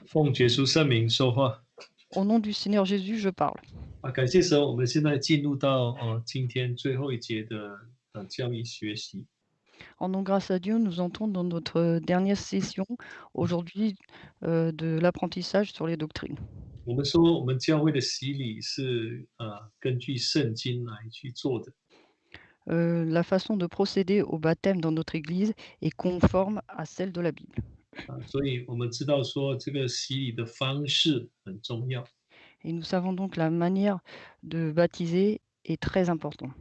奉耶稣圣名说话。Au nom du Seigneur Jésus, je parle. 感谢神，我们现在进入到今天最后一节的教义学习。Rendons grâce à Dieu, nous entrons dans notre dernière session aujourd'hui de l'apprentissage sur les doctrines. 我们说，我们教会的洗礼是根据圣经来去做的。La façon de procéder au baptême dans notre Église est conforme à celle de la Bible. 所以我们知道说这个洗礼的方式很重要。Et nous savons donc la manière de baptiser est très importante.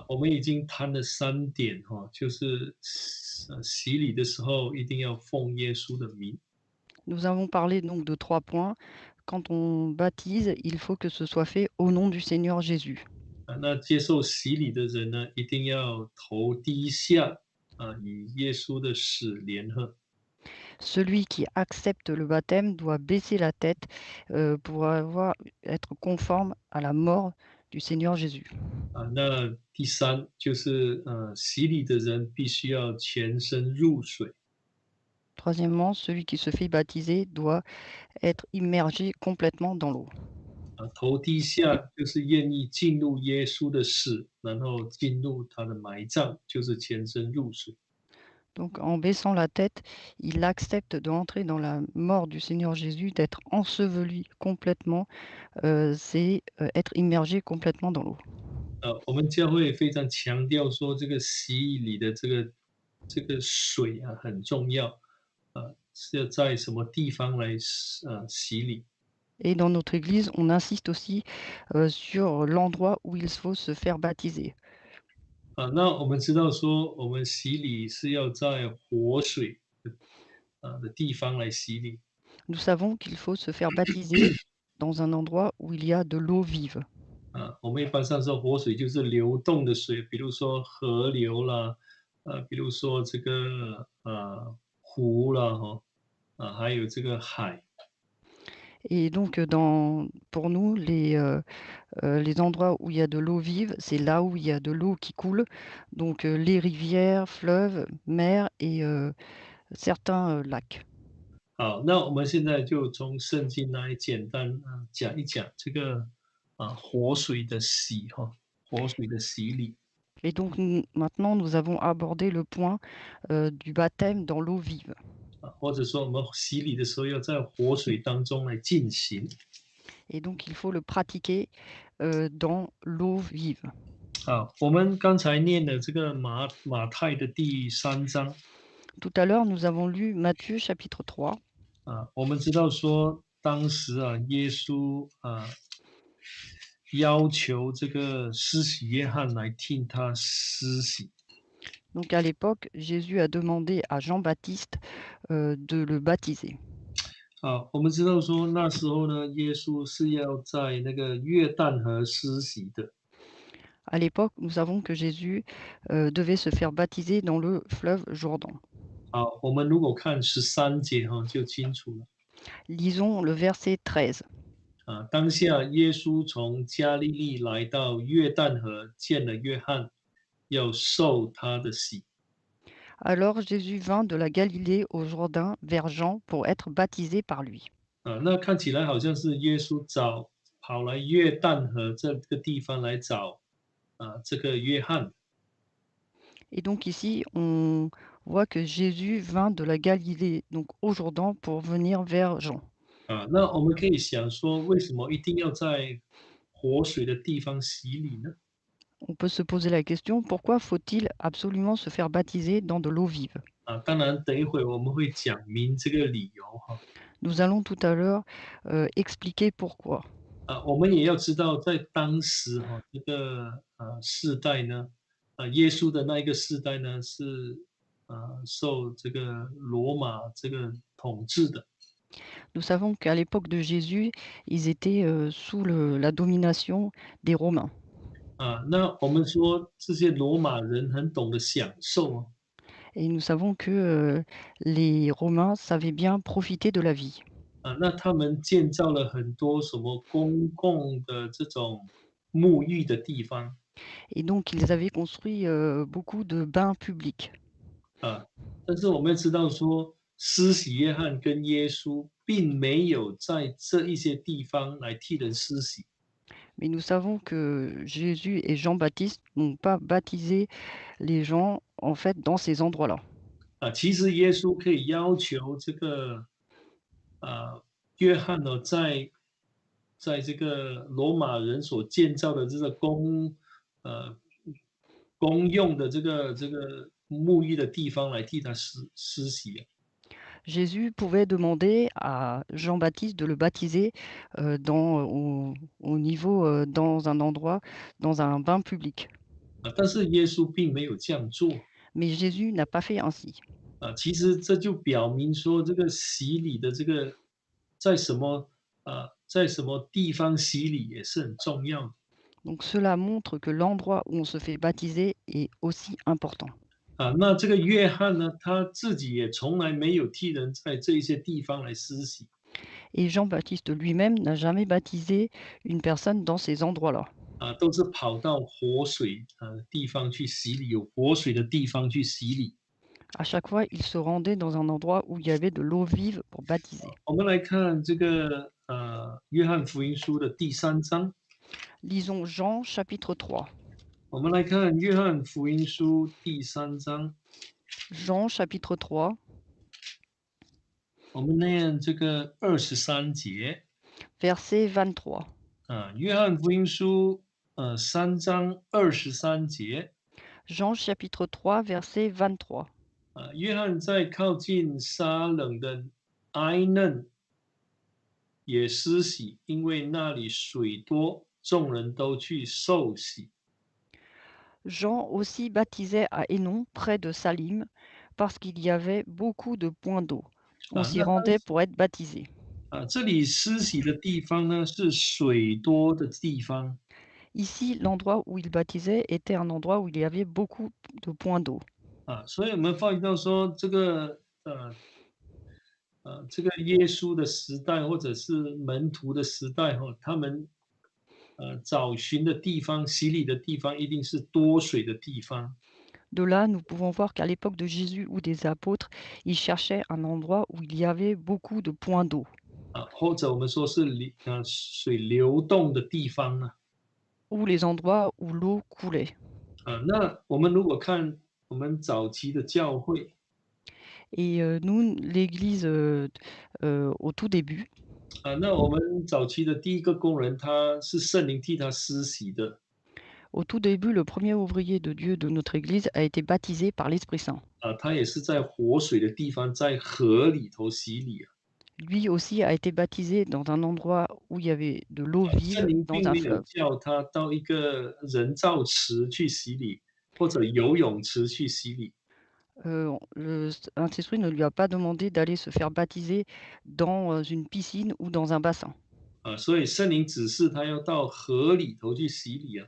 我们已经谈了3点就是洗礼的时候一定要奉耶稣的名。Nous avons parlé donc de 3 points. Quand on baptise, il faut que ce soit fait au nom du Seigneur Jésus. 那接受洗礼的人呢，一定要头低下与耶稣的死联合。Celui qui accepte le baptême doit baisser la tête pour être conforme à la mort du Seigneur Jésus. 那第3就是洗礼的人必须要全身入水。Troisièmement, celui qui se fait baptiser doit être immergé complètement dans l'eau. 头低下就是愿意进入耶稣的死，然后进入他的埋葬，就是全身入水。Donc en baissant la tête, il accepte d'entrer dans la mort du Seigneur Jésus, d'être enseveli complètement, c'est être immergé complètement dans l'eau. 我们教会非常强调说，这个洗礼的这个水很重要，是要在什么地方来洗礼？Et dans notre Église, on insiste aussi sur l'endroit où il faut se faire baptiser. 那我们知道说，我们洗礼是要在活水的地方来洗礼。Nous savons qu'il faut se faire baptiser dans un endroit où il y a de l'eau vive. 我们一般上说活水就是流动的水，比如说河流啦，比如说这个湖啦，还有这个海。Et donc, pour nous, les endroits où il y a de l'eau vive, c'est là où il y a de l'eau qui coule. Donc, les rivières, fleuves, mers et certains lacs. 好，那我们现在就从圣经来简单讲一讲这个活水的洗活水的洗礼。Et donc, maintenant, nous avons abordé le point du baptême dans l'eau vive. 或者说我们洗礼的时候要在活水当中来进行。Et donc, il faut le pratiquer dans l'eau vive. 我们刚才念的这个马太的第3章。Tout à l'heure, nous avons lu Matthieu chapitre 3. 我们知道说当时耶稣要求这个施洗约翰来替他施洗。Donc à l'époque, Jésus a demandé à Jean-Baptiste de le baptiser. 我们知道说那时候呢，耶稣是要在那个约旦河施洗的。À l'époque, nous savons que Jésus devait se faire baptiser dans le fleuve Jourdain. 我们如果看13节就清楚了。Lisons le verset 13. 当下耶稣从加利利来到约旦河，见了约翰，要受他的洗。Alors Jésus vint de la Galilée au Jourdain vers Jean pour être baptisé par lui. 那看起来好像是耶稣跑来约旦河这个地方来找这个约翰。Et donc ici, on voit que Jésus vint de la Galilée, donc au Jourdain, pour venir vers Jean. 那我们可以想说，为什么一定要在活水的地方洗礼呢？On peut se poser la question, pourquoi faut-il absolument se faire baptiser dans de l'eau vive? 当然，等一会我们会讲明这个理由Nous allons tout à l'heure expliquer pourquoi. 我们也要知道，在当时这个世代呢，耶稣的那一个世代呢，是受这个罗马这个统治的。Nous savons qu'à l'époque de Jésus, ils étaient sous la domination des Romains. 那我们说这些罗马人很懂得享受 Et nous savons que les Romains savaient bien profiter de la vie. 那他们建造了很多什么公共的这种沐浴的地方 Et donc, ils avaient construit beaucoup de bains publics. 但是我们要知道说，施洗约翰跟耶稣并没有在这一些地方来替人施洗。 Mais nous savons que Jésus et Jean-Baptiste n'ont pas baptisé les gens, en fait, dans ces endroits-là. 其实耶稣可以要求这个约翰呢，在这个罗马人所建造的这个呃公用的这个沐浴的地方来替他施洗。Jésus pouvait demander à Jean-Baptiste de le baptiser au niveau, dans un endroit, dans un bain public. 但是耶稣并没有这样做。Mais Jésus n'a pas fait ainsi. 其实这就表明说，这个洗礼的这个在什么在什么地方洗礼也是很重要的。Donc cela montre que l'endroit où on se fait baptiser est aussi important. 那这个约翰呢，他自己也从来没有替人在这一些地方来施洗。Et Jean-Baptiste lui-même n'a jamais baptisé une personne dans ces endroits-là. 都是跑到活水地方去洗礼，有活水的地方去洗礼。À chaque fois, il se rendait dans un endroit où il y avait de l'eau vive pour baptiser. 我们来看这个约翰福音书的第3章。Lisons Jean chapitre 3. 我们来看约翰福音书第3章。Jean chapitre 3. 我们念这个23节。Verset 23. 约翰福音书3章23节。Jean chapitre 3, verset 23. 约翰在靠近撒冷的埃嫩也施洗，因为那里水多，众人都去受洗。Jean aussi baptisait à Hénon, près de Salim, parce qu'il y avait beaucoup de points d'eau. On s'y 那 rendait pour être baptisé. 这里施洗的地方呢，是水多的地方。 Ici, l'endroit où il baptisait était un endroit où il y avait beaucoup de points d'eau. 所以我们发觉到说，这个耶稣的时代，或者是门徒的时代，他们找寻的地方、洗礼的地方，一定是多水的地方。 De là, nous pouvons voir qu'à l'époque de Jésus ou des apôtres, ils cherchaient un endroit où il y avait beaucoup de points d'eau. 或者我们说是水流动的地方呢。 Ou les endroits où l'eau coulait. 那我们如果看我们早期的教会， Et nous, l'Église, au tout début, 那我们早期的第一个工人，他是圣灵替他施洗的。 au tout début, le premier ouvrier de Dieu de notre Église a été baptisé par l'Esprit Saint. 他也是在活水的地方，在河里头洗礼。 Lui aussi a été baptisé dans un endroit où il y avait de l'eau 圣 vive 灵 dans 并 un 没有 fleuve. 叫他到一个人造池去洗礼，或者游泳池去洗礼。Le Saint-Esprit ne lui a pas demandé d'aller se faire baptiser dans une piscine ou dans un bassin. 所以圣灵指示他要到河里头去洗礼。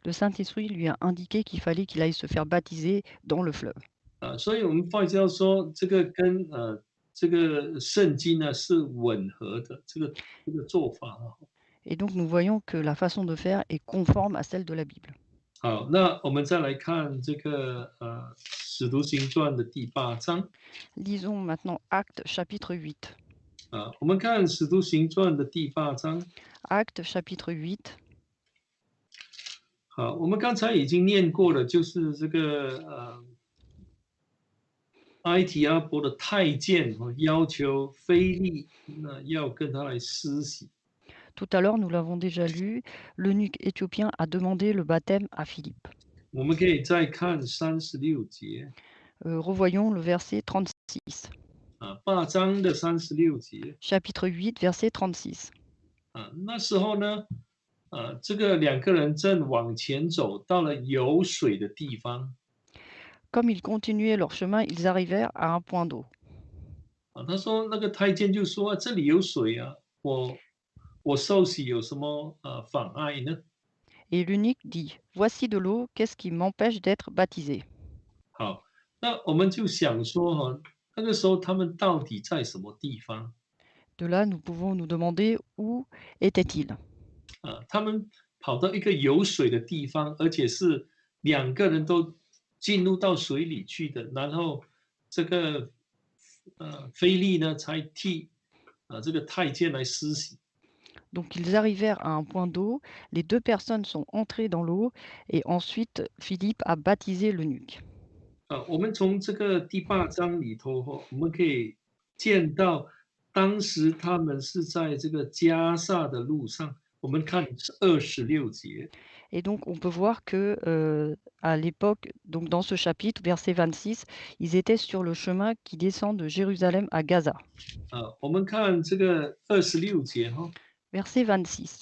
Le Saint-Esprit lui a indiqué qu'il fallait qu'il aille se faire baptiser dans le fleuve. 所以我们发觉到说，这个跟这个圣经呢是吻合的，这个做法。 Et donc nous voyons que la façon de faire est conforme à celle de la Bible. 好，那我们再来看这个使徒行传的第8章。 Lisons maintenant Actes chapitre 8. 我们看使徒行传的第8章。 Actes chapitre 8. 好，我们刚才已经念过了，就是这个埃提阿伯的太监要求腓利要跟他来施洗。 Tout à l'heure, nous l'avons déjà lu, l'eunuque éthiopien a demandé le baptême à Philippe. 我们可以再看36节。 Revoyons le verset 36. 8章的36节。 Chapitre 8, verset 36. 那时候呢，这个2个人正往前走，到了有水的地方。 Comme ils continuaient leur chemin, ils arrivèrent à un point d'eau. 他说那个太监就说这里有水啊，我受洗有什么妨碍呢？ Et l'eunuque dit, voici de l'eau, qu'est-ce qui m'empêche d'être baptisé? 好，那我们就想说那个时候他们到底在什么地方？ De là, nous pouvons nous demander où était-il? 他们跑到一个有水的地方，而且是2个人都进入到水里去的，然后这个菲利呢才替这个太监来施洗。Donc ils arrivèrent à un point d'eau, les 2 personnes sont entrées dans l'eau et ensuite Philippe a baptisé l'eunuque. 我们从这个第8章里头我们可以见到，当时他们是在这个加萨的路上。我们看26节。Et donc on peut voir que, à l'époque, donc dans ce chapitre, verset 26, ils étaient sur le chemin qui descend de Jérusalem à Gaza. 我们看这个26节Verset 26.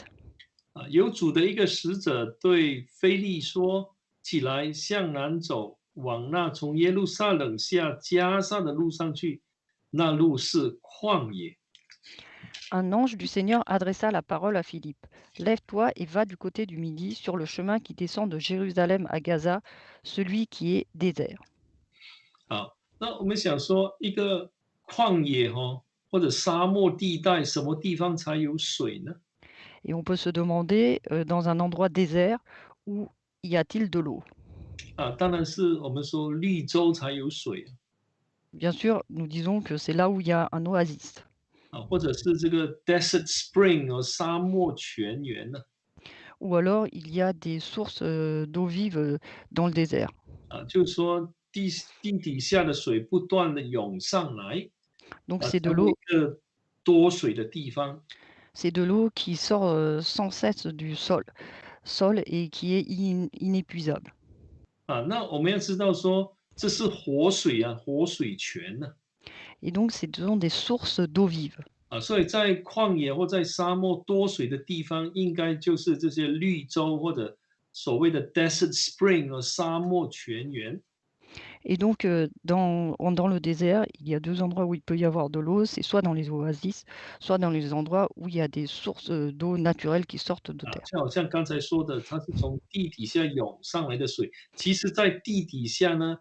有主的一个使者对腓利说：“起来，向南走，往那从耶路撒冷下加萨的路上去，那路是旷野。” Un ange du Seigneur adressa la parole à Philippe. Lève-toi et va du côté du midi sur le chemin qui descend de Jérusalem à Gaza, celui qui est désert. 好，那我们想说，一个旷野或者沙漠地带，什么地方才有水呢？Et on peut se demander, dans un endroit désert, où y a-t-il de l'eau? 当然是我们说绿洲才有水。Bien sûr, nous disons que c'est là où il y a un oasis. 或者是这个 desert spring 沙漠泉源呢？Ou alors il y a des sources, d'eau vive, dans le désert. 就是说地底下的水不断的涌上来，Donc成为一个多水的地方。c'est de l'eau qui sort, sans cesse du sol et qui est inépuisable. 那我们要知道说这是活水活水泉呢。Et donc ce sont des sources d'eau vive. 所以在旷野或在沙漠多水的地方，应该就是这些绿洲或者所谓的 desert spring 沙漠泉源。Et donc, dans le désert, il y a 2 endroits où il peut y avoir de l'eau, c'est soit dans les oasis, soit dans les endroits où il y a des sources, d'eau naturelles qui sortent de terre. 就好像刚才说的，它是从地底下涌上来的水。其实，在地底下呢，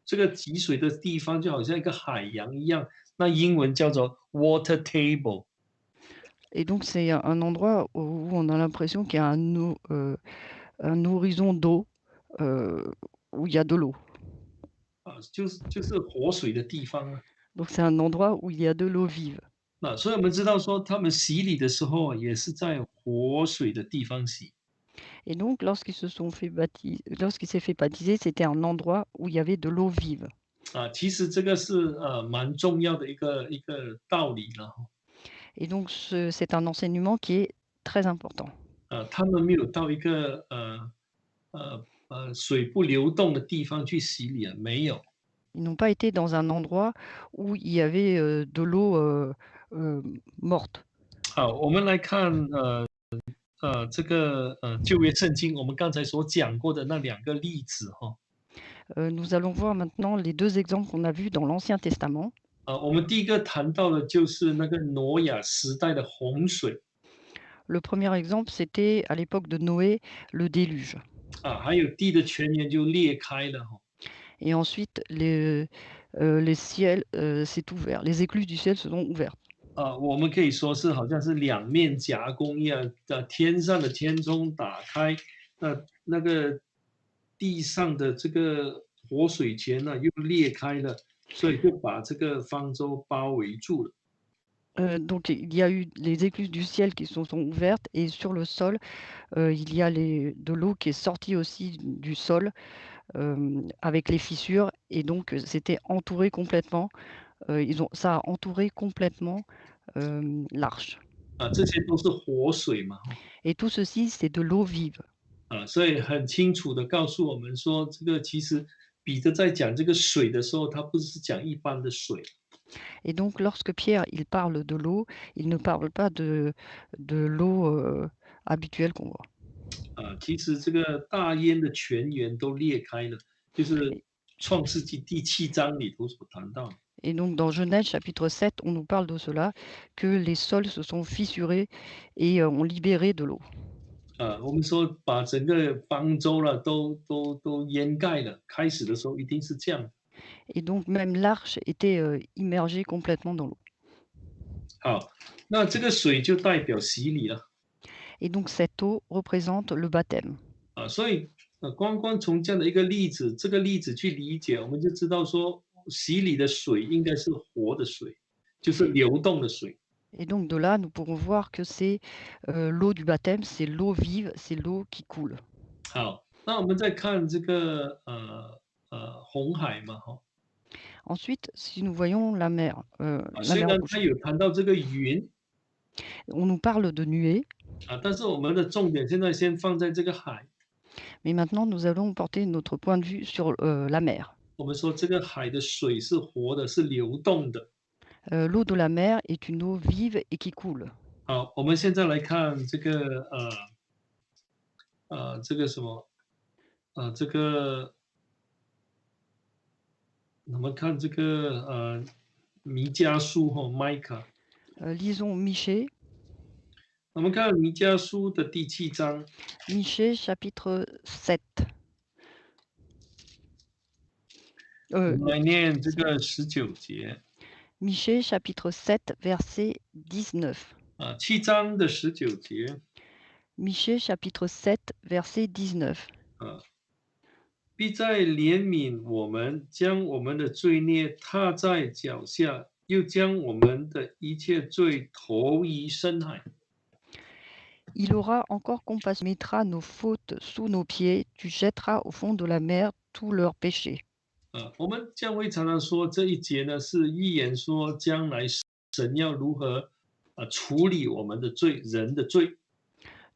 这个集水的地方就好像一个海洋一样，那英文叫做 water table。Et donc c'est un endroit où on a l'impression qu'il y a un horizon d'eau, où il y a de l'eau. 就是活水的地方啊。Donc c'est un endroit où il y a de l'eau vive. 所以我们知道说，他们洗礼的时候也是在活水的地方洗。Et donc lorsqu'il s'est fait baptiser, c'était un endroit où il y avait de l'eau vive. 其实这个是蛮重要的一个道理了。Et donc c'est un enseignement qui est très important. 他们没有到一个水不流动的地方去洗礼没有。Ils n'ont pas été dans un endroit où il y avait, de l'eau, morte. 好，我们来看这个旧约圣经，我们刚才所讲过的那2个例子Nous allons voir maintenant les 2 exemples qu'on a vus dans l'Ancien Testament. 我们第一个谈到的就是那个挪亚时代的洪水。Le premier exemple, c'était à l'époque de Noé, le déluge. 还有地的泉源就裂开了Et ensuite les ciels, s'est ouvert, les écluses du ciel se sont ouvertes. 我们可以说是好像是两面夹攻一样，天上的天窗打开，那个地上的这个活水泉呢又裂开了，所以就把这个方舟包围住了。Donc il y a eu les écluses du ciel qui se sont ouvertes et sur le sol, il y a de l'eau qui est sortie aussi du sol, avec les fissures et donc c'était entouré complètement, ça a entouré complètement, l'arche. 这些都是活水嘛。Et tout ceci, c'est de l'eau vive. 所以很清楚的告诉我们说，这个其实彼得在讲这个水的时候，他不是讲一般的水。Et donc lorsque Pierre, il parle de l'eau, il ne parle pas de l'eau, habituelle qu'on voit. 其实这个大渊的泉源都裂开了，就是创世纪第7章里头所谈到的。Et donc dans Genèse chapitre 7, on nous parle de cela, que les sols se sont fissurés et ont libéré de l'eau. 我们说把整个方舟了都淹盖了，开始的时候一定是这样。Et donc même l'arche était, immergée complètement dans l'eau. 好，那这个水就代表洗礼了。Et donc cette eau représente le baptême. 所以光从这样的一个例子，这个例子去理解，我们就知道说，洗礼的水应该是活的水，就是流动的水。Et donc de là, nous pourrons voir que c'est l'eau du baptême, c'est l'eau vive, c'est l'eau qui coule. 好，那我们再看这个红海嘛，哈 Ensuite, si nous voyons la 虽 mer 然他 rouge, 有谈到这个云 on nous parle de nuée, 但是我们的重点现在先放在这个海。mais maintenant nous allons porter notre point de vue sur la mer. 我们说这个海的水是活的，是流动的。L'eau de la mer est une eau vive et qui coule. 好，我们现在来看这个这个什么这个我们看这个弥迦书哈，Micah，Lisons Michée, 我们看弥迦书的第7章，Michée chapitre 7. 我 Euh, 们来念这个19节 Michée chapitre 7, verset 19. 7章的19节 Michée chapitre 7, verset 19. 必在怜悯我们，将我们的罪孽踏在脚下，又将我们的一切罪投于深海。Il aura encore compassion, mettra nos fautes sous nos pieds, tu jetteras au fond de la mer tous leurs péchés. 我们将会常常说这一节呢，是预言说将来神要如何处理我们的罪，人的罪。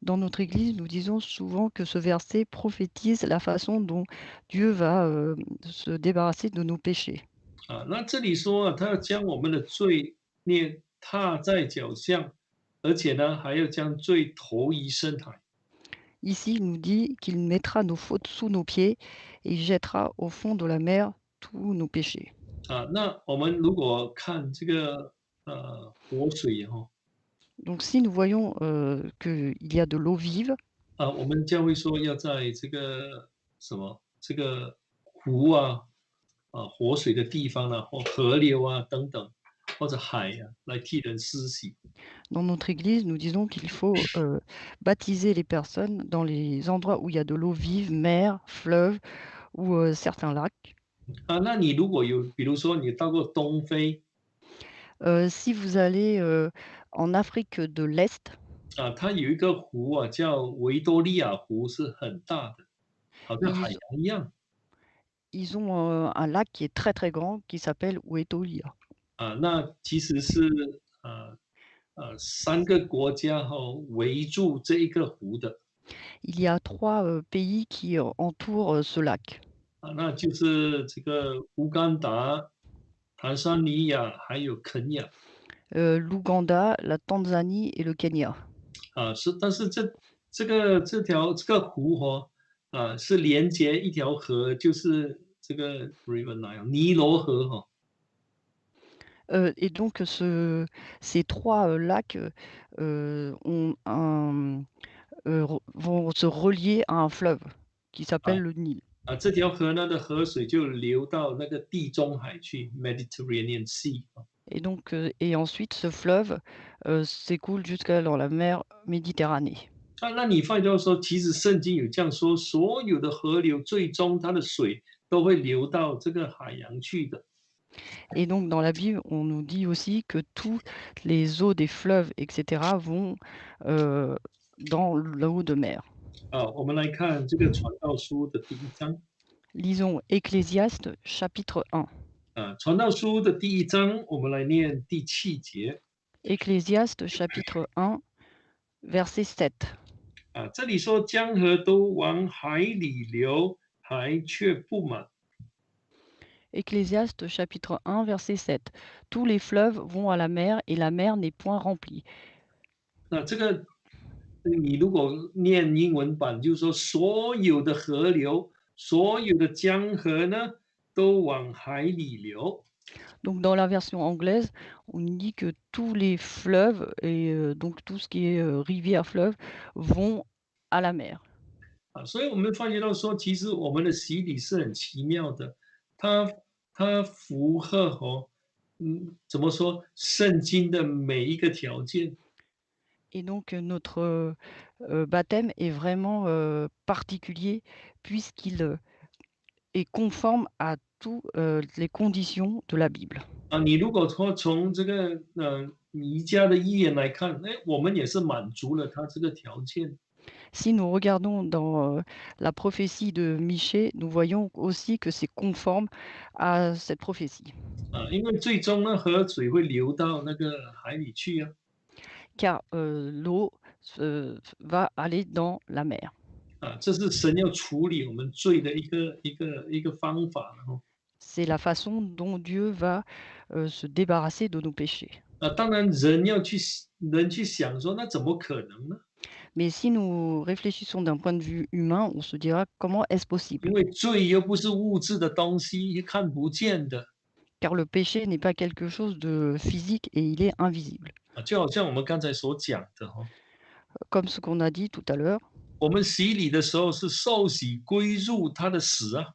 Dans notre Église, nous disons souvent que ce verset prophétise la façon dont Dieu va se débarrasser de nos péchés. 那这里说他要将我们的罪孽踏在脚下，而且呢，还要将罪投于深海。Ici, il nous dit qu'il mettra nos fautes sous nos pieds et il jettera au fond de la mer tous nos péchés. 那我们如果看这个活水哈，Donc si nous voyons qu'il y a de l'eau vive, 我们教会说要在这个什么这个湖活水的地方或河流等等，或者海来替人施洗。dans notre Église, nous disons qu'il faut baptiser les personnes dans les endroits où il y a de l'eau vive, mer, fleuve ou certains lacs. 那你如果有，比如说你到过东非 Si vous allez en Afrique de l'Est, 它有一个湖叫维多利亚湖，是很大的，好像海 ils, 洋一样。ils ont un lac qui est très très grand qui s'appelle Uetolia. 那其实是3个国家围住这一个湖的。Il y a 3 pays qui entourent ce lac. 那就是这个乌干达、坦桑尼亚还有肯亚。L'Ouganda, la Tanzanie et le Kenya. 但是这个湖是连接一条河，就是这个 River Nile 尼罗河Et donc ces 3 lacs ont vont se relier à un fleuve qui s'appelle le Nil. 这条河呢的河水就流到那个地中海去 Mediterranean Sea Et donc et ensuite ce fleuve s'écoule jusqu'à dans la mer Méditerranée. 那你发觉说，其实圣经有这样说，所有的河流最终它的水都会流到这个海洋去的。Et donc dans la Bible, on nous dit aussi que toutes les eaux des fleuves et cetera vont dans l'eau de mer. 我们来看这个传道书的第1章。Lisons Ecclésiaste chapitre 1. 传道书的第1章，我们来念第7节。Ecclésiaste chapitre 1, verset 7. 这里说江河都往海里流，海却不满。Ecclésiaste chapitre 1, verset 7. Tous les fleuves vont à la mer et la mer n'est point remplie. 这个你如果念英文版，就是说所有的河流、所有的江河呢，都往海里流。Donc dans la version anglaise, on dit que tous les fleuves et donc tout ce qui est rivière, fleuve vont à la mer. 所以我们发觉到说，其实我们的洗礼是很奇妙的，它符合怎么说圣经的每一个条件。Et donc notre baptême est vraiment particulier puisqu'il est conforme à surtout les conditions de la Bible. 你如果说从这个弥迦的预言来看，哎，我们也是满足了他这个条件。Si nous regardons dans la prophétie de Michée, nous voyons aussi que c'est conforme à cette prophétie. 因为最终呢，河水会流到那个海里去啊。Car l'eau va aller dans la mer. 这是神要处理我们罪的一个方法了哈。C'est la façon dont Dieu va se débarrasser de nos péchés. 当然人去想说，那怎么可能呢？Mais si nous réfléchissons d'un point de vue humain, on se dira comment est-ce 因 possible? 为罪又不是物质的东西，看不见的。Car le péché n'est pas quelque chose de physique et il est invisible. 就好像我们刚才所讲的哈，Comme ce qu'on a dit tout à l'heure, 我们洗礼的时候是受洗归入他的死啊。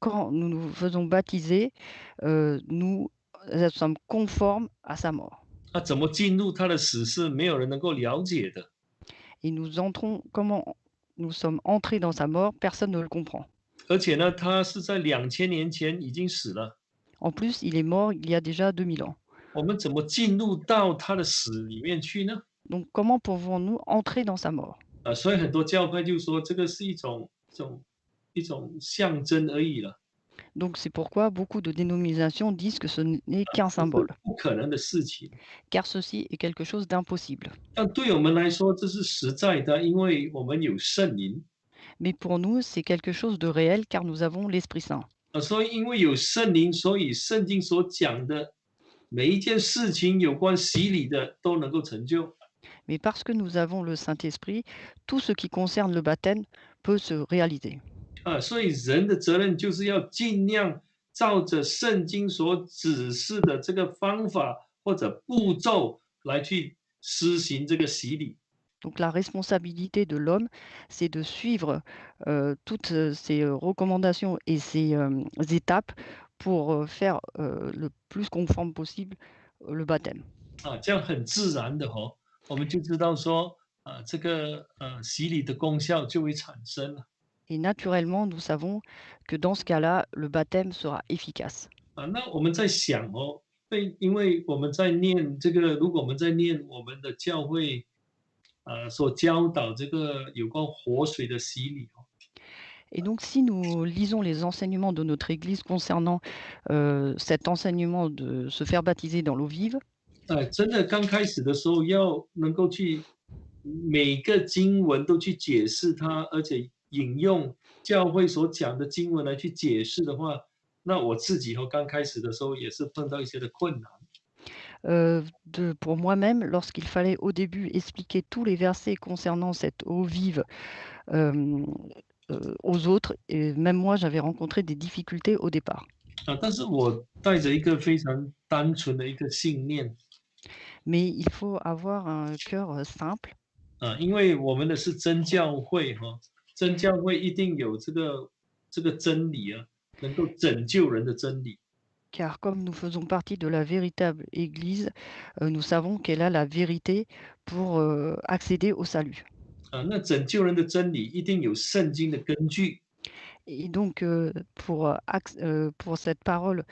quand nous nous faisons baptiser, nous sommes conformes à sa mort. 怎么进入他的死是没有人能够了解的。Et nous entrons, comment nous sommes entrés dans sa mort, personne ne le comprend. 而且呢，他是在2000年前已经死了。En plus, il est mort il y a déjà 2000 ans. 我们怎么进入到他的死里面去呢？Donc comment pouvons-nous entrer dans sa mort? 所以很多教派就说这个是一种象征而已了，Donc c'est pourquoi beaucoup de dénominations disent que ce n'est qu'un 这是 symbole, 不可能的事情。car ceci est quelque chose d'impossible. 但对我们来说，这是实在的，因为我们有圣灵。Mais pour nous, c'est quelque chose de réel, car nous avons l'Esprit Saint. 所以因为有圣灵，所以圣经所讲的每一件事情有关洗礼的都能够成就。Mais parce que nous avons le Saint-Esprit, tout ce qui concerne le baptême peut se réaliser. 所以人的责任就是要尽量照着圣经所指示的这个方法或者步骤来去施行这个洗礼。Donc la responsabilité de l'homme, c'est de suivre toutes ces recommandations et ces étapes pour faire le plus conforme possible le baptême. 这样很自然的我们就知道说这个洗礼的功效就会产生了。Et naturellement, nous savons que dans ce cas-là, le baptême sera efficace. 那我们在想因为我们在念这个，如果我们在念我们的教会所教导这个有关活水的洗礼Et donc, si nous lisons les enseignements de notre Église concernant cet enseignement de se faire baptiser dans l'eau vive, 真的刚开始的时候要能够去每个经文都去解释它，而且引用教会所讲的经文来去解释的话，那我自己刚开始的时候也是碰到一些的困难。pour moi-même, lorsqu'il fallait au début expliquer tous les versets concernant cette eau vive euh, aux autres, et même moi, j'avais rencontré des difficultés au départ. 但是我带着一个非常单纯的一个信念 Mais il faut avoir un cœur simple, 因为我们的是真教会真教会一定有这个真理能够拯救人的真理。car comme nous faisons partie de la véritable Église, nous savons qu'elle a la vérité pour accéder au salut. 那拯救人的真理一定有圣经的根据 Et donc, pour cette parole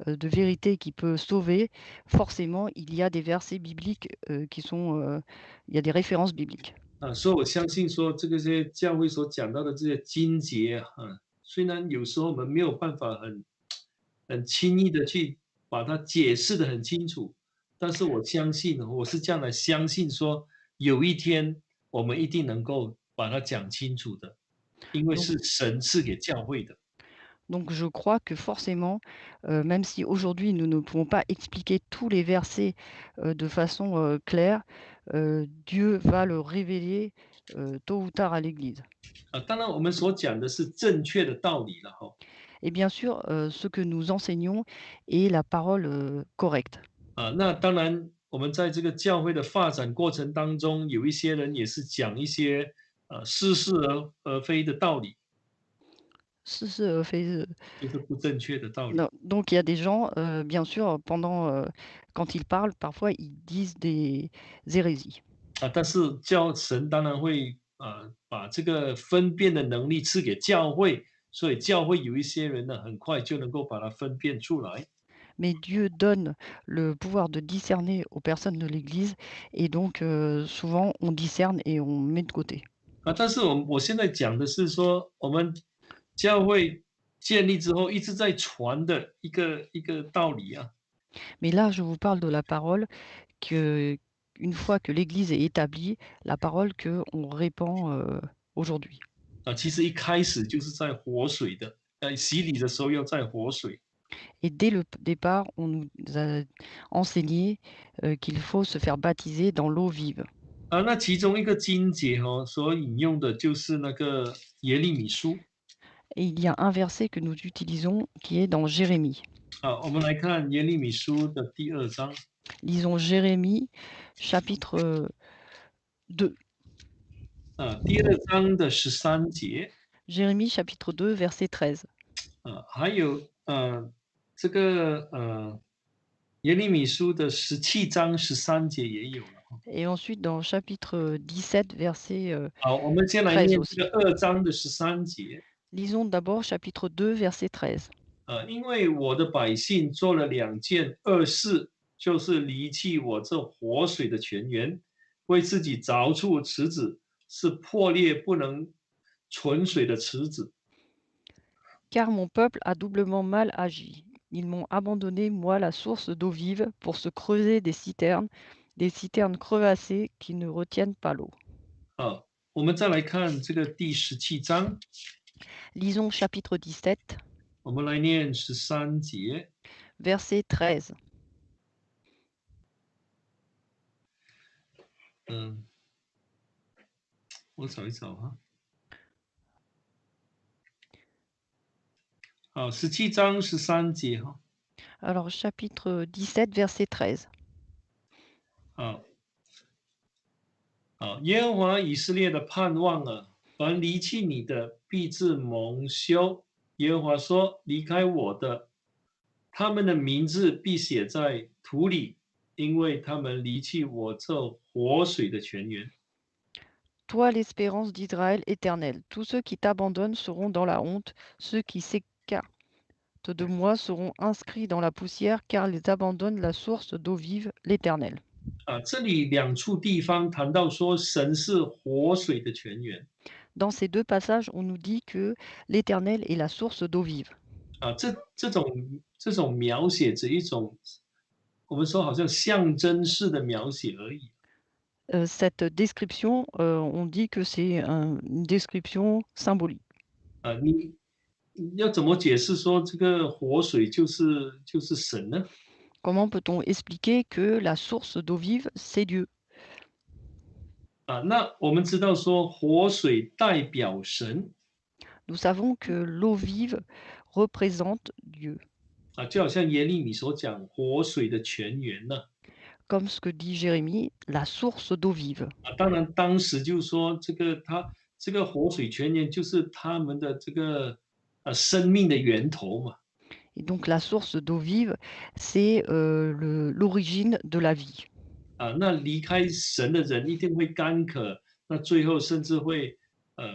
de vérité qui peut sauver, forcément, il y a des versets bibliques qui sont, il y a des références bibliques. 所以我相信说这个些教会所讲到的这些经节虽然有时候我们没有办法很轻易的去把它解释的很清楚，但是我相信我是这样的相信说，有一天我们一定能够把它讲清楚的，因为 Donc, 是神赐给教会的。donc je crois que forcément, même si aujourd'hui nous ne pouvons pas expliquer tous les versets de façon claire, Dieu va le révéler tôt ou tard à l'Église. 当然我们所讲的是正确的道理了Et bien sûr, ce que nous enseignons est la parole correcte. 那当然我们在这个教会的发展过程当中，有一些人也是讲一些似是而非的道理，就是不正确的道理。Non, donc il y a des gens, bien sûr, quand ils parlent, parfois ils disent des hérésies. 但是神当然会把这个分辨的能力赐给教会，所以教会有一些人呢，很快就能够把它分辨出来。Mais Dieu donne le pouvoir de discerner aux personnes de l'Église et donc souvent on discerne et on met de côté. 但是我现在讲的是说，我们教会建立之后一直在传的一个道理啊。Mais là, je vous parle de la parole que une fois que l'Église est établie, la parole qu'on répand aujourd'hui. 其实一开始就是在活水的，洗礼的时候要在活水。Et dès le départ, on nous a enseigné qu'il faut se faire baptiser dans l'eau vive. 那其中一个经节所引用的就是那个耶利米书。Et il y a un verset que nous utilisons qui est dans Jérémie. 我们来看耶利米书的第2章。Lisons Jérémie chapitre 2. 第2章的13节。Jérémie chapitre 2 verset 13. 还有这个耶利米书的17章13节也有了。Et ensuite dans chapitre 17 verset 好，我们先来 13 念 aussi. 这个2章的13节。Lisons d'abord chapitre 2 verset 13. 因为我的百姓做了2件恶事，就是离弃我这活水的泉源，为自己凿出池子，是破裂不能存水的池子。Car mon peuple a doublement mal agi. Ils m'ont abandonné, moi, la source d'eau vive, pour se creuser des citernes crevassées qui ne retiennent pas l'eau. 我们再来看这个第17章。Lisons chapitre 17, 我们来念13节。verset 13. 我找一找哈。好，17章13节哈。Alors, chapitre 17, verset 13. 耶和华以色列的盼望啊，凡离弃你的，必致蒙羞。耶和华说：离开我的，他们的名字必写在土里，因为他们离弃我这活水的泉源。Toi, l'espérance d'Israël éternel, tous ceux qui t'abandonnent seront dans la honte, ceux qui s'écartent de moi seront inscrits dans la poussière, car ils abandonnent la source d'eau vive, l'Éternel. 这里2处地方谈到说神是活水的泉源。Dans ces deux passages, on nous dit que l'Éternel est la source d'eau vive. 这种描写只一种，我们说好像象征式的描写而已。Cette description, on dit que c'est une description symbolique. 你要怎么解释说这个活水就是神呢？ Comment peut-on expliquer que la source d'eau vive, c'est Dieu? 那我们知道说活水代表神。 Nous savons que l'eau vive représente Dieu. 就好像耶利米所讲活水的泉源呢。 Comme ce que dit Jérémie, la source d'eau vive. 当然当时就是说这个活水泉源就是他们的这个生命的源头嘛。 Et donc la source d'eau vive, c'est l'origine de la vie. 那离开神的人一定会干渴，那最后甚至会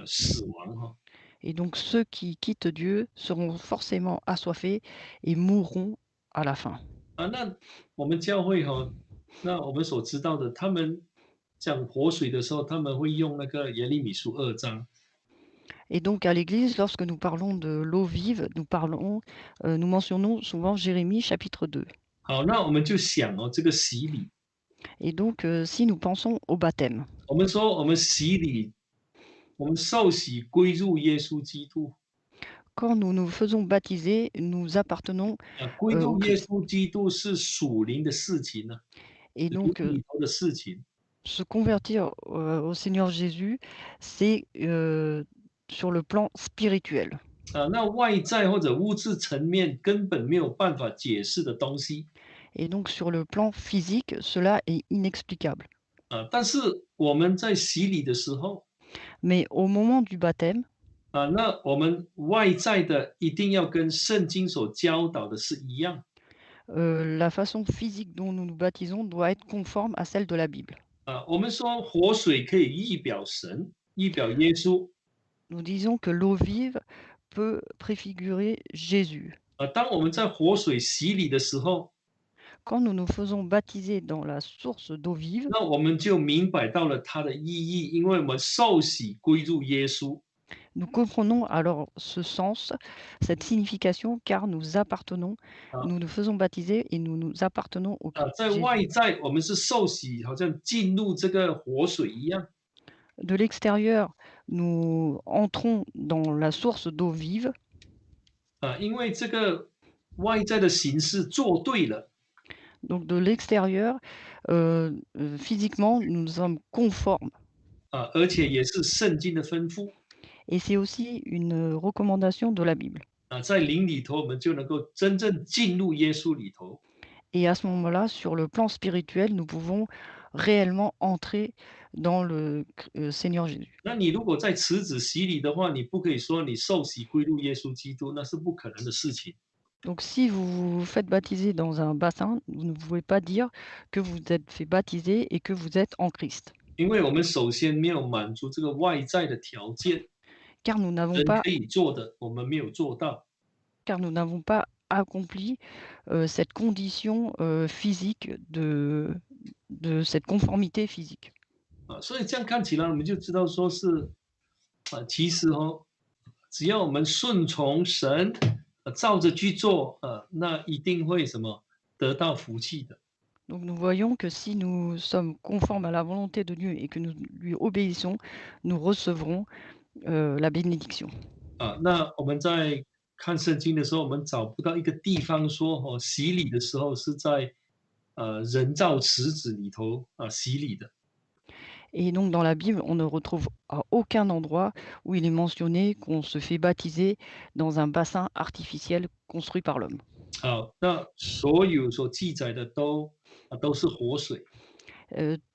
死亡哈。 Et donc ceux qui quittent Dieu seront forcément assoiffés et mourront à la fin. 那我们教会那我们所知道的，他们讲活水的时候，他们会用那个耶利米书2章。 Et donc à l'Église, lorsque nous parlons de l'eau vive, nous mentionnons souvent Jérémie chapitre 2. 好，那我们就想这个洗礼。 Et donc si nous pensons au baptême, 我们说我们洗礼，我们受洗归入耶稣基督。 quand nous nous faisons baptiser, nous appartenons 归 au 入耶 Christ. 稣基督是属灵的事情呢， Et 灵 donc 里头的事情。 se convertir au Seigneur Jésus, c'est sur le plan spirituel. 那外在或者物质层面根本没有办法解释的东西。 Et donc sur le plan physique, cela est inexplicable. 但是我们在洗礼的时候， Mais au moment du baptême, 那我们外在的一定要跟圣经所教导的是一样。 la façon physique dont nous nous baptisons doit être conforme à celle de la Bible. 我们说活水可以预表神，预表耶稣。 Nous disons que l'eau vive peut préfigurer Jésus. 当我们在活水洗礼的时候，Quand nous nous faisons baptiser dans la source d'eau vive, 那我们就明白到了它的意义，因为我们受洗归入耶稣。nous comprenons alors ce sens, cette signification, car nous appartenons, 啊 nous nous faisons baptiser et nous nous appartenons au 在 Jésus. 外在我们是受洗，好像进入这个活水一样。De l'extérieur, nous entrons dans la source d'eau vive, 因为这个外在的形式做对了，donc de l'extérieur, physiquement, nous sommes conformes. 而且也是圣经的吩咐。Et c'est aussi une recommandation de la Bible. 在灵里头，我们就能够真正进入耶稣里头。Et à ce moment-là, sur le plan spirituel, nous pouvons réellement entrer dans le Seigneur Jésus. 那你如果在池子洗礼的话，你不可以说你受洗归入耶稣基督，那是不可能的事情。Donc si vous vous faites baptiser dans un bassin, vous ne pouvez pas dire que vous êtes fait baptiser et que vous êtes en Christ. 因为我们首先没有满足这个外在的条件，Car nous n'avons 人 pas, 可以做的，我们没有做到。car nous n'avons pas accompli cette condition physique de cette conformité physique. 所以这样看起来，我们就知道说是其实只要我们顺从神，照着去做，那一定会什么得到福气的。Donc nous voyons que si nous sommes conformes à la volonté de Dieu et que nous lui obéissons, nous recevrons la bénédiction. 那我们在看圣经的时候，我们找不到一个地方说洗礼的时候是在人造池子里头洗礼的。Et donc dans la Bible, on ne retrouve à aucun endroit où il est mentionné qu'on se fait baptiser dans un bassin artificiel construit par l'homme. 那所有所记载的都是活水。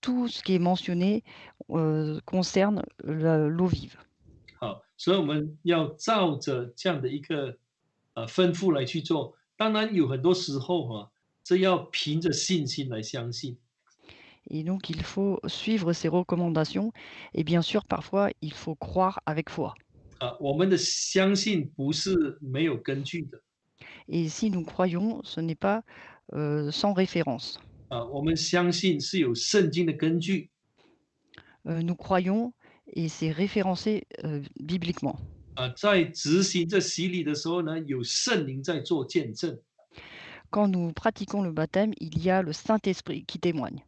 Tout ce qui est mentionné concerne l'eau vive. 所以我们要照着这样的一个吩咐来去做。当然有很多时候这要凭着信心来相信。Et donc il faut suivre ces recommandations. Et bien sûr, parfois, il faut croire avec foi. 我们的相信不是没有根据的。Et si nous croyons, ce n'est pas sans référence. 我们相信是有圣经的根据。Nous croyons et c'est référencé bibliquement. 在执行这洗礼的时候呢，有圣灵在做见证。Quand nous pratiquons le baptême, il y a le Saint-Esprit qui témoigne.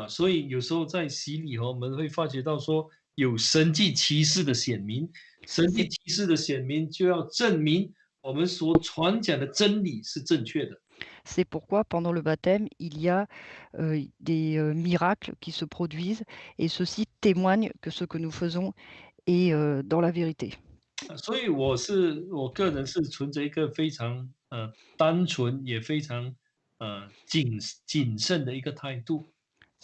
所以有时候在洗礼我们会发觉到说有神迹奇事的显明，神迹奇事的显明就要证明我们所传讲的真理是正确的。C'est pourquoi pendant le baptême, il y a des miracles qui se produisent et ceux-ci témoignent que ce que nous faisons est dans la vérité. 所以我个人是存着一个非常单纯也非常谨慎的一个态度。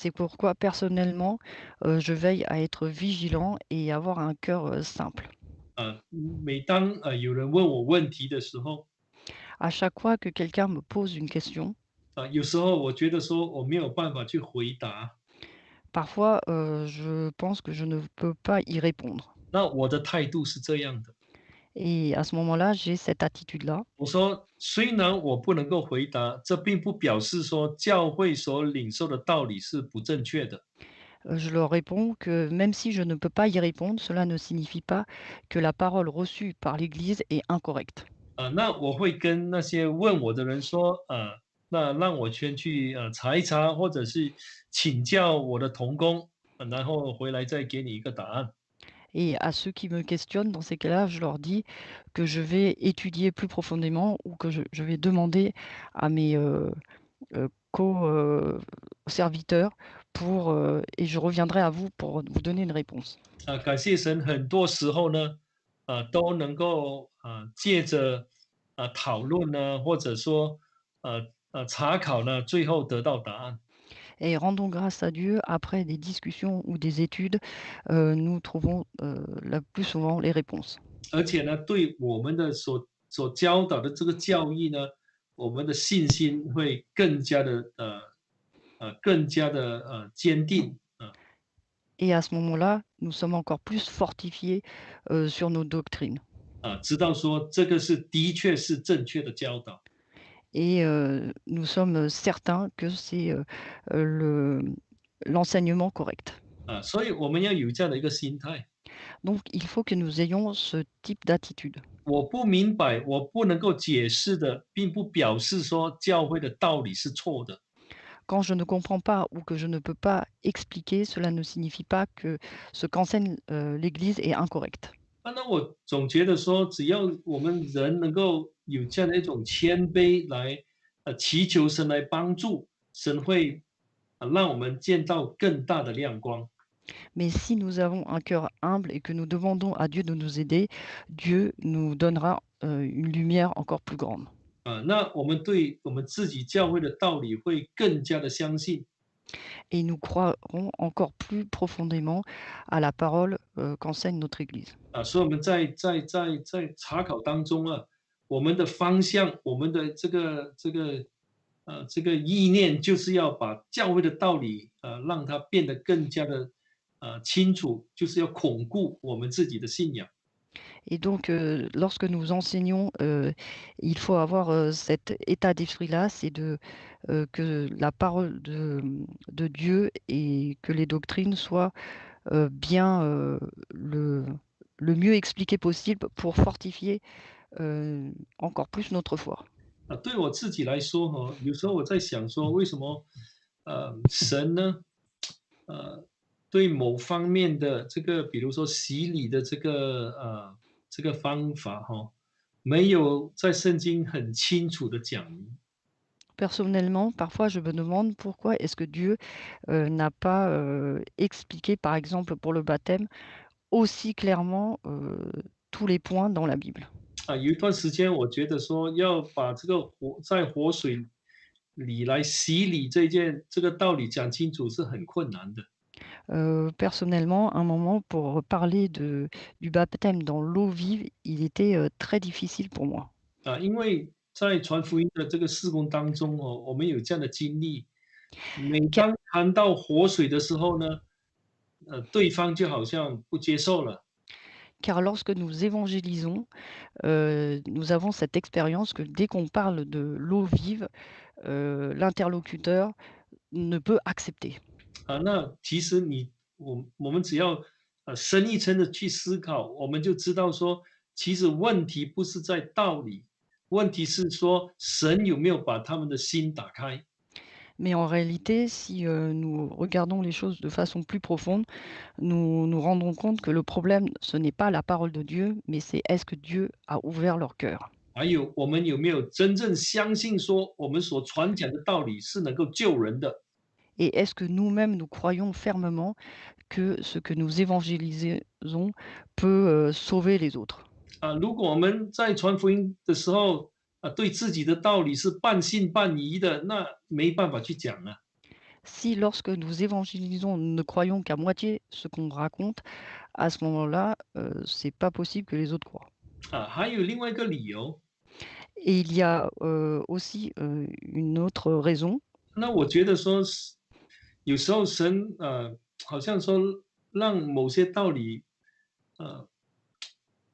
C'est pourquoi personnellement, je veille à être vigilant et avoir un cœur simple. 每当有人问我问题的时候， À chaque fois que quelqu'un me pose une question, 有时候我觉得说我没有办法去回答， parfois je pense que je ne peux pas y répondre. 那我的态度是这样的。 Et à ce moment-là, j'ai cette attitude-là. 我说，虽然我不能够回答，这并不表示说教会所领受的道理是不正确的。Je leur réponds que même si je ne peux pas y répondre, cela ne signifie pas que la parole reçue par l'Église est incorrecte. 那我会跟那些问我的人说，那让我先去查一查，或者是请教我的同工，然后回来再给你一个答案。 Et à ceux qui me questionnent, dans ces cas-là, je leur dis que je vais étudier plus profondément ou que je vais demander à mes co-serviteurs et je reviendrai à vous pour vous donner une réponse. 感谢神，很多时候呢，都能够借着讨论呢，或者说查考呢，最后得到答案。 Et rendons grâce à Dieu, après des discussions ou des études, nous trouvons le plus souvent les réponses. 而且呢，对我们的所教导的这个教义呢，我们的信心会更加的坚定。 Et à ce moment-là, nous sommes encore plus fortifiés sur nos doctrines. 知道说这个是的确是正确的教导。et nous sommes certains que c'est, le l'enseignement correct. 所以我们要有这样的一个心态。Donc il faut que nous ayons ce type d'attitude. 我不明白，我不能够解释的，并不表示说教会的道理是错的。Quand je ne comprends pas ou que je ne peux pas expliquer, cela ne signifie pas que ce qu'enseigne, l'Église est incorrect. 那我总觉得说，只要我们人能够有这样的一种谦卑来，祈求神来帮助，神会让我们见到更大的亮光。Mais si nous avons un cœur humble et que nous demandons à Dieu de nous aider, Dieu nous donnera, une lumière encore plus grande. 那我们对我们自己教会的道理会更加的相信。Et nous croirons encore plus profondément à la parole, qu'enseigne notre Église. 所以我们在查考当中我们的方向，我们的这个意念，就是要把教会的道理让它变得更加的清楚，就是要巩固我们自己的信仰。Et donc, lorsque nous enseignons, il faut avoir, cet état d'esprit-là, c'est que la parole de Dieu et que les doctrines soient, bien, le mieux expliquées possible pour fortifier, encore plus notre foi. 对我自己来说有时候我在想说，为什么神呢，对某方面的这个，比如说洗礼的这个方法没有在圣经很清楚的讲明。Personnellement, parfois, je me demande pourquoi est-ce que Dieu, n'a pas, expliqué, par exemple, pour le baptême, aussi clairement, tous les points dans la Bible. 有一段时间，我觉得说要把这个在活水里来洗礼这个道理讲清楚是很困难的。Personnellement, un moment pour parler du baptême dans l'eau vive, il était, très difficile pour moi. 因为在传福音的这个事工当中我们有这样的经历，每Car 当谈到活水的时候呢，对方就好像不接受了。car lorsque nous évangélisons, nous avons cette expérience que dès qu'on parle de l'eau vive, l'interlocuteur ne peut accepter. 那其实我们只要深一层的去思考，我们就知道说，其实问题不是在道理，问题是说神有没有把他们的心打开。Mais en réalité, si, nous regardons les choses de façon plus profonde, nous nous rendons compte que le problème, ce n'est pas la parole de Dieu, mais c'est est-ce que Dieu a ouvert leur cœur? 还有我们有没有真正相信说，我们所传讲的道理是能够救人的？Et est-ce que nous-mêmes, nous croyons fermement que ce que nous évangélisons peut, sauver les autres? 如果我们在传福音的时候对自己的道理是半信半疑的，那没办法去讲啊。Si lorsque nous évangélisons, nous ne croyons qu'à moitié ce qu'on raconte, à ce moment-là, c'est pas possible que les autres croient. 还有另外一个理由，Et il y a, aussi, une autre raison. 那我觉得说是有时候神好像说让某些道理呃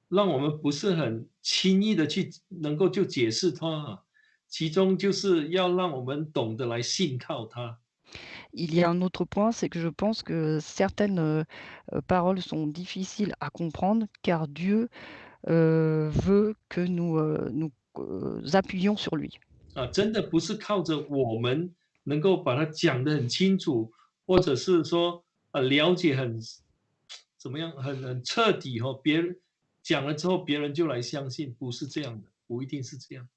让我们不是很轻易的去能够就解释它其中就是要让我们懂得来信靠它。Il y a un autre point, c'est que je pense que certaines, paroles sont difficiles à comprendre car Dieu, veut que nous appuyions sur lui. 真的不是靠着我们能够把它讲得很清楚，或者是说了解怎么样很彻底别人讲了之后别人就来相信，不是这样的，不一定是这样。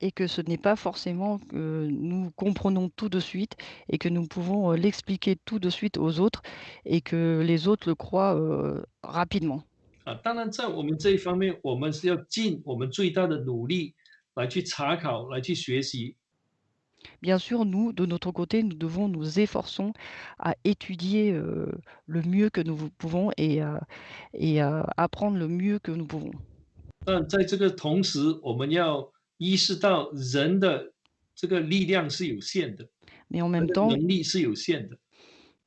Et que ce n'est pas forcément que nous comprenons tout de suite et que nous pouvons, l'expliquer tout de suite aux autres et que les autres le croient, rapidement. 当然在我们这一方面，我们是要尽我们最大的努力来去查考，来去学习。Bien sûr, nous, de notre côté, nous devons nous efforçons à étudier, le mieux que nous pouvons et à apprendre le mieux que nous pouvons. 但在这个同时，我们要意识到人的这个力量是有限的，Mais en 人 même 的 temps 能力是有限的。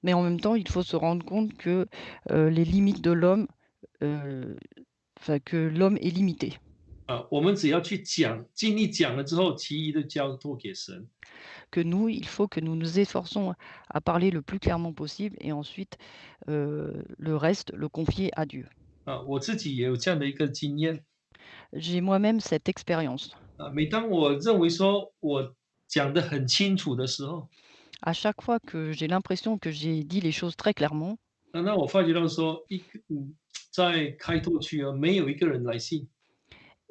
mais en même temps, il faut se rendre compte que, les limites de l'homme, heu, enfin, que l'homme est limité. 我们只要去讲，尽力讲了之后，其余的交托给神。Que nous, il faut que nous nous efforçons à parler le plus clairement possible et ensuite, le reste, le confier à Dieu. 我自己也有这样的一个经验。J'ai moi-même cette expérience. 每当我认为说我讲得很清楚的时候，À chaque fois que j'ai l'impression que j'ai dit les choses très clairement, 那我发觉到说，在开拓区没有一个人来信。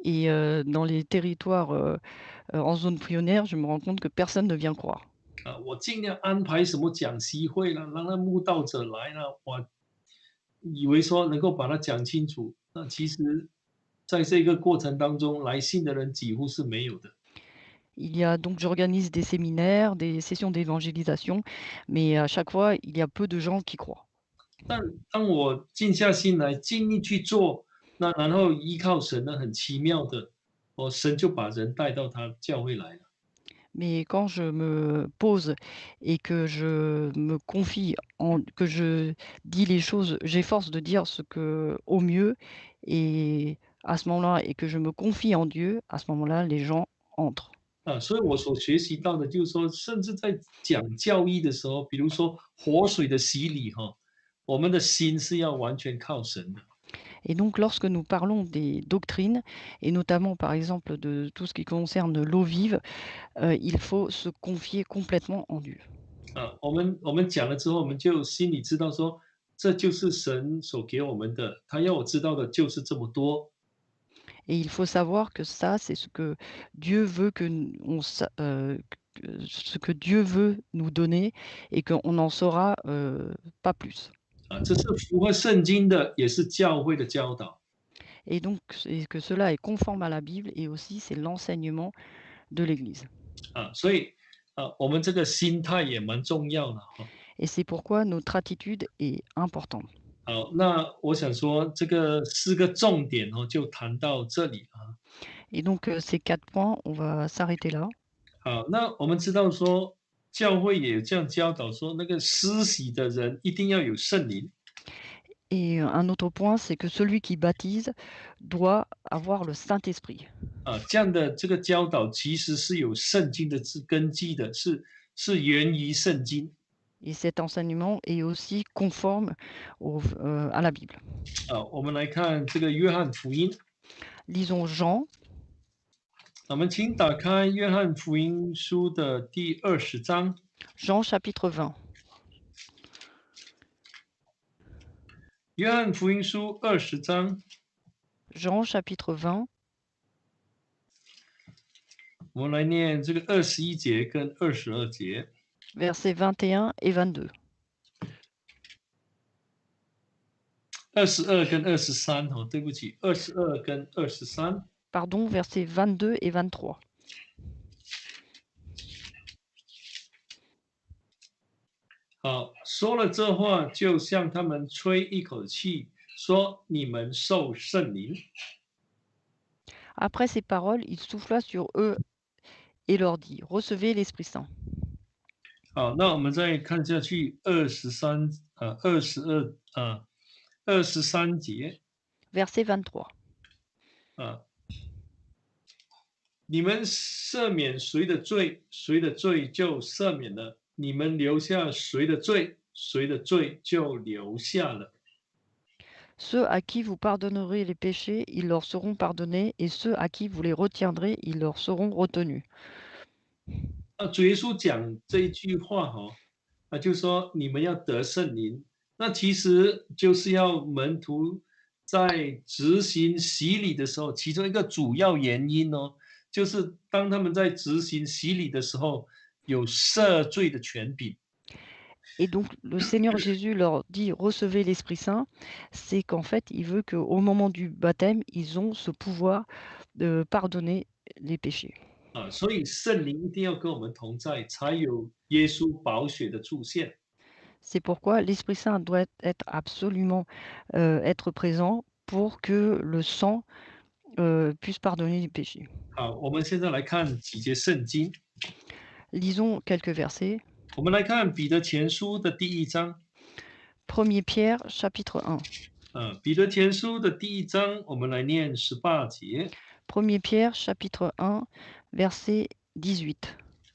et dans les territoires, en zone pionnière, je me rends compte que personne ne vient croire. 我尽量安排什么讲习会了，让那慕道者来了，我以为说能够把它讲清楚。那其实在这个过程当中，来信的人几乎是没有的。Il y a donc j'organise des séminaires, des sessions d'évangélisation, mais à chaque fois, il y a peu de gens qui croient. 但当我静下心来，尽力去做，那然后依靠神呢，很奇妙的，神就把人带到他教会来了。Mais quand je me pose et que je me confie que je dis les choses, j'efforce de dire ce que au mieux et à ce moment-là et que je me confie en Dieu, à ce moment-là, les gens entrent. 所以我所学习到的就是说，甚至在讲教义的时候，比如说活水的洗礼我们的心是要完全靠神的。Et donc lorsque nous parlons des doctrines et notamment par exemple de tout ce qui concerne l'eau vive, il faut se confier complètement en Dieu. 我们讲了之后，我们就心里知道说，这就是神所给我们的，他要我知道的就是这么多。Et il faut savoir que ça, c'est ce que Dieu veut ce que Dieu veut nous donner et qu'on n'en saura pas plus. 这是符合圣经的，也是教会的教导。Et donc, et que cela est conforme à la Bible et aussi c'est l'enseignement de l'Église. 所以我们这个心态也蛮重要的Et c'est pourquoi notre attitude est importante. 好，那我想说，这个四个重点就谈到这里啊。Et donc, ces 4 points, on va s'arrêter là. 好，那我们知道说，教会也有这样教导说，那个施洗的人一定要有圣灵。Et un autre point, c'est que celui qui baptise doit avoir le Saint-Esprit. 这样的这个教导其实是有圣经的根基的，是源于圣经。Et cet enseignement est aussi conforme à la Bible. 我们来看这个约翰福音。Lisons Jean. 我们请打开约翰福音书的第20章。Jean chapitre 20. 约翰福音书20章。Jean chapitre 20. 我们来念这个21节跟22节。Versets 21 et 22. 22跟23对不起，22跟23。Pardon, versets 22 et 23. 好，说了这话，就向他们吹一口气，说：“你们受圣灵。” Après ces paroles, il souffla sur eux et leur dit: Recevez l'Esprit Saint. 好，那我们再看下去23节。Verset 23. 你们赦免谁的罪，谁的罪就赦免了；你们留下谁的罪，谁的罪就留下了。 Ceux à qui vous pardonnerez les péchés, ils leur seront pardonnés, et ceux à qui vous les retiendrez, ils leur seront retenus. 主耶稣讲这一句话就说你们要得圣灵，那其实就是要门徒在执行洗礼的时候，其中一个主要原因就是当他们在执行洗礼的时候，有赦罪的权柄。 Et donc le Seigneur Jésus leur dit: Recevez l'Esprit Saint, c'est qu'en fait, il veut qu'au moment du baptême, ils ont ce pouvoir de pardonner les péchés. 所以圣灵一定要跟我们同在，才有耶稣宝血的出现。 C'est pourquoi l'Esprit Saint doit être absolument être présent pour que le sang puisse pardonner les péchés. 好，我们现在来看几节圣经。 Lisons quelques versets. 我们来看彼得前书的第1章。 1 Pierre chapitre 1. 彼得前书的第一章，我们来念18节。1 Pierre chapitre 1, verset 18.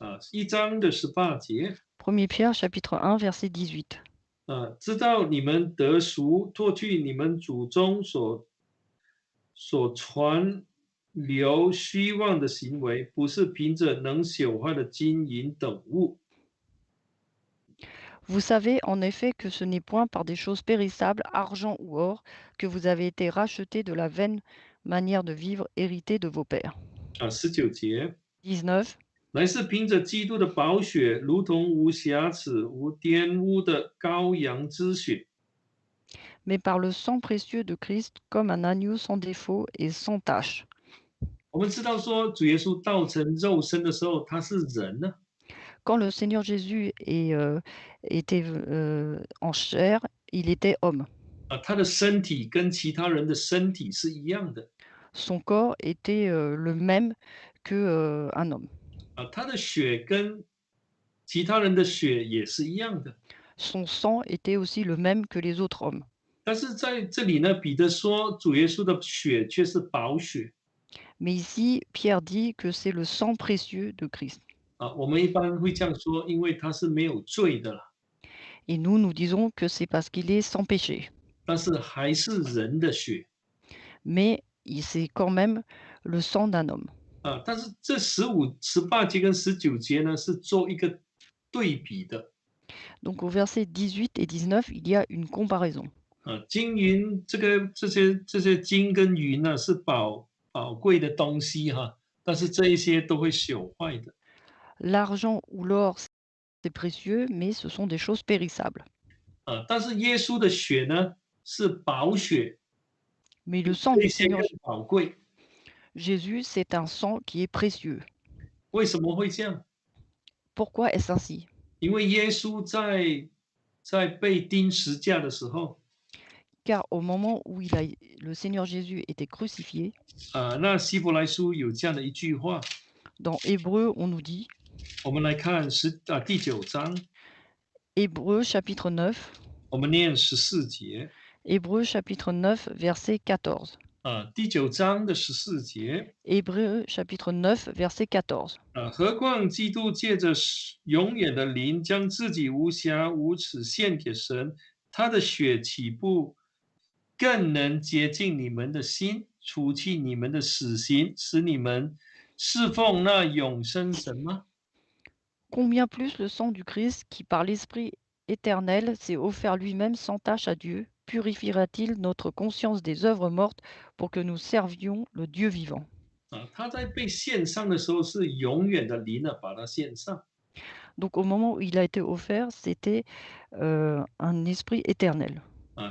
1章的18节。1 Pierre chapitre 1, verset 18. 知道你们得赎，脱去你们祖宗所传流虚妄的行为，不是凭着能朽坏的金银等物。Vous savez en effet que ce n'est point par des choses périssables, argent ou or, que vous avez été rachetés de la vaine manière de vivre héritée de vos pères. 19节，19. 乃是凭着基督的宝血，如同无瑕疵、无玷污的羔羊之血。Mais par le sang précieux de Christ, comme un agneau sans défaut et sans tache. 我们知道说，主耶稣道成肉身的时候，他是人呢。Quand le Seigneur Jésus était en chair, il était homme. 他的身体跟其他人的身体是一样的。Son corps était le même que un homme. 他的血跟其他人的血也是一样的。Son sang était aussi le même que les autres hommes. 但是在这里呢，彼得说主耶稣的血却是宝血。Mais ici, Pierre dit que c'est le sang précieux de Christ. 我们一般会这样说，因为他是没有罪的啦。Et nous, nous disons que c'est parce qu'il est sans péché. 但是还是人的血。Mais c'est quand même le sang d'un homme. 但是这18节跟19节呢，是做一个对比的。Donc au verset 18 et 19, il y a une comparaison. 金银这些金跟银呢，是宝贵的东西哈，但是这一些都会朽坏的。L'argent ou l'or, c'est précieux, mais ce sont des choses périssables. 但是耶稣的血呢，是宝血， Mais le sang 这 du 些 Seigneur 更宝贵。Jésus, c'est un sang qui est précieux. 为什么会这样？ Pourquoi est-ce ainsi? 因为耶稣在被钉十架的时候， Car au moment où le Seigneur Jésus était crucifié, 那希伯来书有这样的一句话， dans Hébreu, on nous dit, 我们来看第9章， Hébreu chapitre 9, 我们念14节。 Hébreu chapitre 9, verset 14. 第9章的14节。 Hébreu chapitre 9, verset 14. 何况基督借着永远的灵，将自己无瑕无耻献给神，他的血岂不更能洁净你们的心，除去你们的死刑，使你们侍奉那永生神吗？ Combien plus le sang du Christ, qui par l'Esprit éternel s'est offert lui-même sans tache à Dieu, purifiera-t-il notre conscience des œuvres mortes pour que nous servions le Dieu vivant? 他在被献上的时候是永远的灵把他献上。 Donc au moment où il a été offert, c'était un esprit éternel.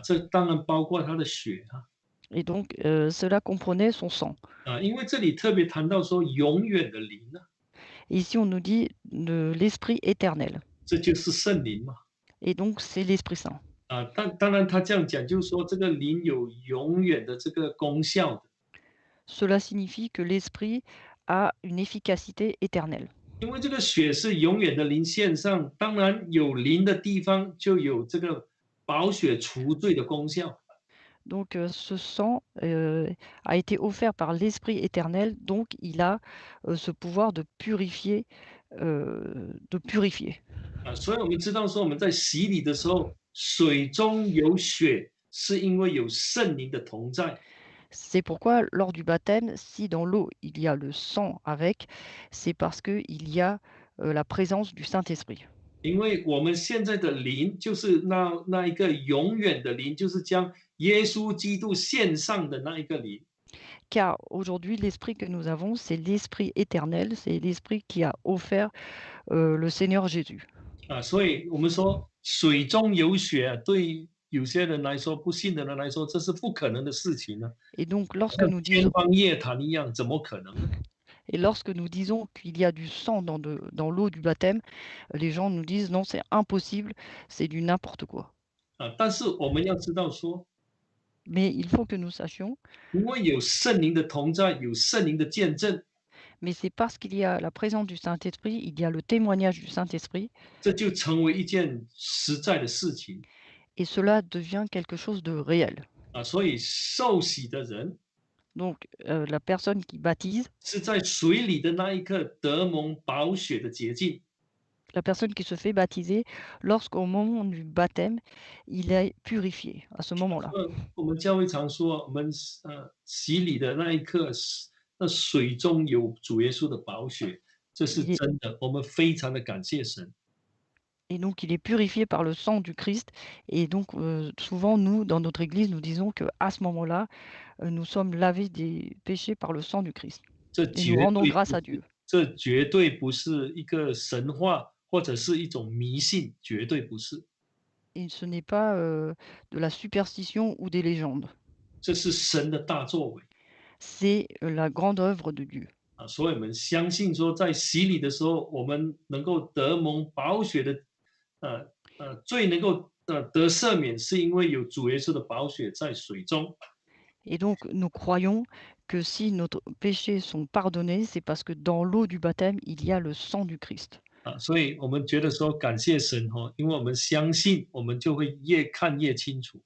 这当然包括他的血啊。 Et donc cela comprenait son sang. 因为这里特别谈到说永远的灵啊， Et ici on nous dit l'esprit éternel. 这就是圣灵嘛。 Et donc c'est l'Esprit Saint. 当然他这样讲，就是说这个灵有永远的这个功效的。 Cela signifie que l'esprit a une efficacité éternelle. 因为这个血是永远的灵献上，当然有灵的地方就有这个宝血除罪的功效。 Donc ce sang a été offert par l'Esprit éternel, donc il a ce pouvoir de purifier. 所以我们知道说我们在洗礼的时候，水中有血，是因为有圣灵的同在。 C'est pourquoi lors du baptême, si dans l'eau il y a le sang avec, c'est parce qu'il y a la présence du Saint-Esprit. 因为我们现在的灵就是那一个永远的灵，就是将耶稣基督献上的那一个灵。 Car aujourd'hui, l'esprit que nous avons, c'est l'esprit éternel, c'est l'esprit qui a offert le Seigneur Jésus. 所以我们说水中有血，对有些人来说，不信的人来说，这是不可能的事情呢。 Et donc, 像天方夜谭一样，怎么可能呢？ Et lorsque nous disons qu'il y a du sang dans l'eau du baptême, les gens nous disent non, c'est impossible, c'est du n'importe quoi. 但是我们要知道说， Mais il faut que nous sachions, 因为有圣灵的同在，有圣灵的见证， mais c'est parce qu'il y a la présence du Saint-Esprit, il y a le témoignage du Saint-Esprit, 这就成为一件实在的事情。 et cela devient quelque chose de réel. 所以受洗的人 Donc, la personne qui baptise, 是在水里的那一刻得蒙宝血的洁净。la personne qui se fait baptiser, lorsqu'au moment du baptême, il est purifié à ce moment-là. 我们教会常说，我们洗礼的那一刻，那水中有主耶稣的宝血，这是Il est真的，我们非常的感谢神。et donc il est purifié par le sang du Christ et donc souvent nous, dans notre église, nous disons qu'à ce moment-là, nous sommes lavés des péchés par le sang du Christ 这 et 绝 nous rendons 对不 grâce à 是，Dieu. 这绝对不是一个神话，或者是一种迷信，绝对不是，Et ce n'est pas, de la superstition ou des légendes. 这是神的大作为。C'est, la grande œuvre de Dieu. 所以我们相信说，在洗礼的时候，我们能够得蒙宝血的，罪能够得赦免，是因为有主耶稣的宝血在水中。Et donc nous croyons que si nos péchés sont pardonnés, c'est parce que dans l'eau du baptême, il y a le sang du Christ. 所以我们觉得说感谢神因为我们相信，我们就会越看越清楚。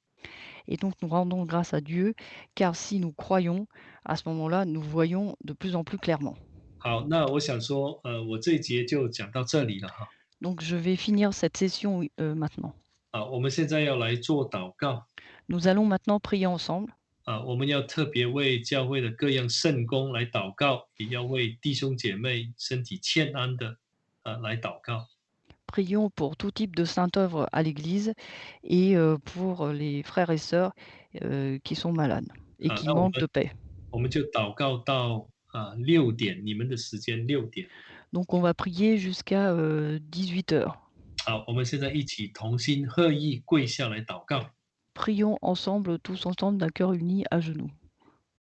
Et donc nous rendons grâce à Dieu, car si nous croyons, à ce moment-là, nous voyons de plus en plus clairement. 好，那我想说，我这一节就讲到这里了哈。Donc je vais finir cette session, maintenant. 我们现在要来做祷告。Nous allons maintenant prier ensemble. 我们要特别为教会的各样圣工来祷告，也要为弟兄姐妹身体欠安的来祷告。Prions pour tout type de sainte œuvre à l'Église et pour les frères et sœurs, qui sont malades et qui 那我 manquent 们 de paix. 我们就祷告到6点，你们的时间6点。Donc on va prier jusqu'à 18 heures. 好，我们现在一起同心合意跪下来祷告。Prions ensemble, tous ensemble, d'un cœur uni à genoux.